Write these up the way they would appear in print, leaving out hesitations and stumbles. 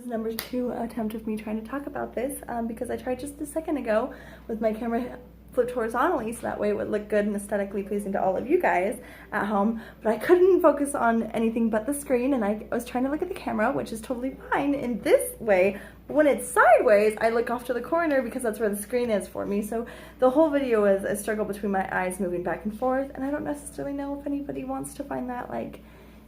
is number 2 attempt of me trying to talk about this because I tried just a second ago with my camera flipped horizontally so that way it would look good and aesthetically pleasing to all of you guys at home, but I couldn't focus on anything but the screen, and I was trying to look at the camera, which is totally fine in this way, but when it's sideways I look off to the corner because that's where the screen is for me. So the whole video is a struggle between my eyes moving back and forth, and I don't necessarily know if anybody wants to find that like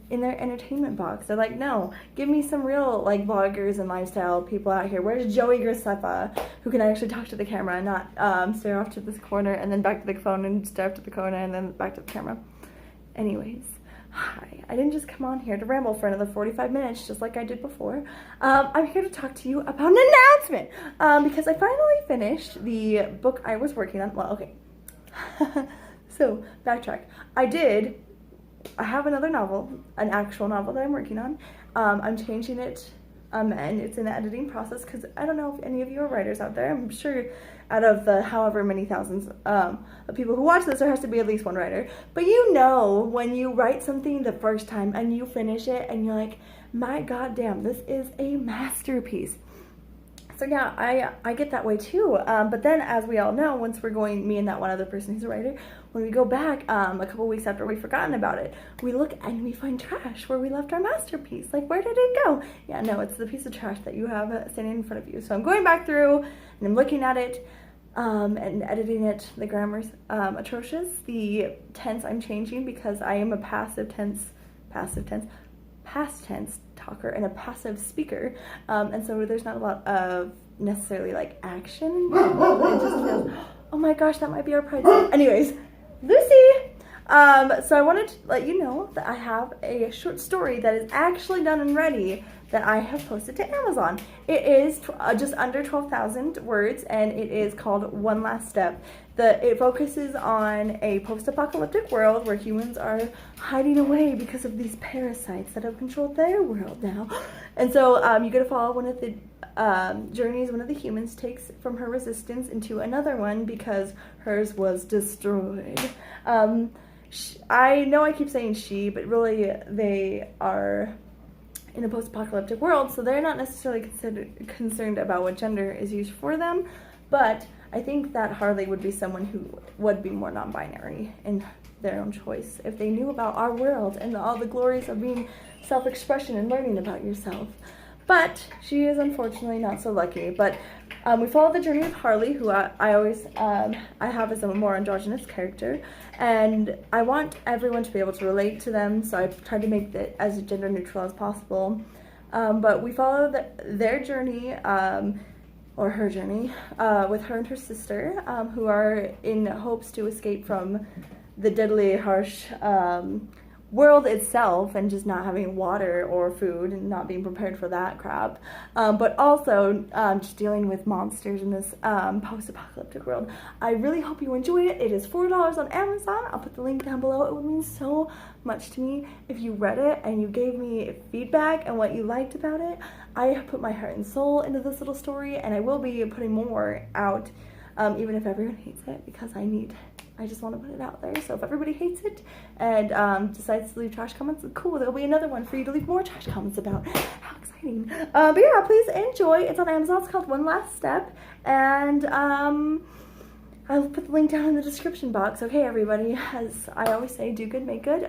in their entertainment box. They're like, no, give me some real like vloggers and lifestyle people out here. Where's Joey Graceffa, who can actually talk to the camera and not stare off to this corner and then back to the phone and stare off to the corner and then back to the camera. Anyways, hi. I didn't just come on here to ramble for another 45 minutes just like I did before. I'm here to talk to you about an announcement because I finally finished the book I was working on. Well, okay. So, backtrack. I have another novel, an actual novel that I'm working on. I'm changing it, and it's in the editing process because I don't know if any of you are writers out there. I'm sure out of the however many thousands of people who watch this, there has to be at least one writer. But you know when you write something the first time and you finish it and you're like, my god damn, this is a masterpiece. So yeah, I get that way too, but then as we all know, once we're going, me and that one other person who's a writer, when we go back a couple weeks after we've forgotten about it, we look and we find trash where we left our masterpiece. Like, where did it go? Yeah, no, it's the piece of trash that you have standing in front of you. So I'm going back through and I'm looking at it and editing it. The grammar's atrocious. The tense I'm changing because I am a past tense talker and a passive speaker, and so there's not a lot of necessarily like action. It just feels, oh my gosh, that might be our pride. Anyways, Lucy, so I wanted to let you know that I have a short story that is actually done and ready that I have posted to Amazon. It is just under 12,000 words, and it is called One Last Step. It focuses on a post-apocalyptic world where humans are hiding away because of these parasites that have controlled their world now. And so you get to follow one of the journeys one of the humans takes from her resistance into another one because hers was destroyed. I know I keep saying she, but really they are in a post-apocalyptic world, so they're not necessarily concerned about what gender is used for them, but I think that Harley would be someone who would be more non-binary in their own choice if they knew about our world and all the glories of being self-expression and learning about yourself. But she is unfortunately not so lucky. But we follow the journey of Harley, who I have as a more androgynous character, and I want everyone to be able to relate to them, so I tried to make it as gender neutral as possible. But we follow their journey, or her journey, with her and her sister, who are in hopes to escape from the deadly, harsh world itself and just not having water or food and not being prepared for that crap, but also just dealing with monsters in this post-apocalyptic world. I really hope you enjoy it. It is $4 on Amazon. I'll put the link down below. It would mean so much to me if you read it and you gave me feedback and what you liked about it. I have put my heart and soul into this little story, and I will be putting more out, even if everyone hates it, because I just want to put it out there. So if everybody hates it and decides to leave trash comments, cool, there'll be another one for you to leave more trash comments about. How exciting. But yeah, please enjoy. It's on Amazon. It's called One Last Step. And I'll put the link down in the description box. Okay, everybody, as I always say, do good, make good.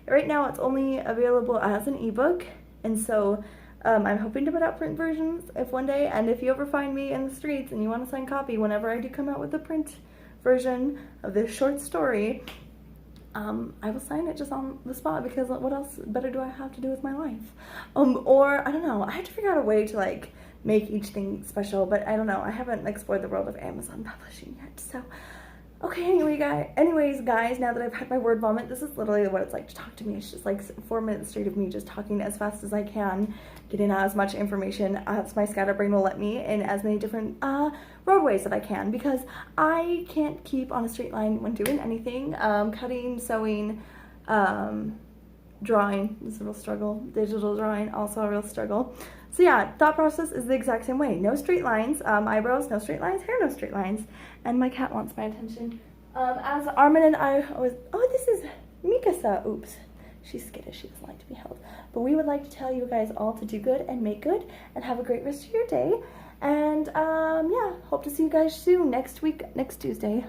Right now it's only available as an ebook, and so I'm hoping to put out print versions if one day, and if you ever find me in the streets and you want to sign copy whenever I do come out with the print version of this short story, I will sign it just on the spot, because what else better do I have to do with my life? Or I don't know, I have to figure out a way to like make each thing special, but I don't know, I haven't explored the world of Amazon publishing yet. So okay, anyways guys, now that I've had my word vomit, this is literally what it's like to talk to me. It's just like 4 minutes straight of me just talking as fast as I can, getting out as much information as my scatterbrain will let me in as many different roadways that I can, because I can't keep on a straight line when doing anything. Cutting, sewing, drawing is a real struggle. Digital drawing, also a real struggle. So yeah, thought process is the exact same way. No straight lines, eyebrows, no straight lines, hair, no straight lines. And my cat wants my attention. As Armin and I always, oh, this is Mikasa, oops. She's skittish, she doesn't like to be held. But we would like to tell you guys all to do good and make good and have a great rest of your day. And yeah, hope to see you guys soon next week, next Tuesday.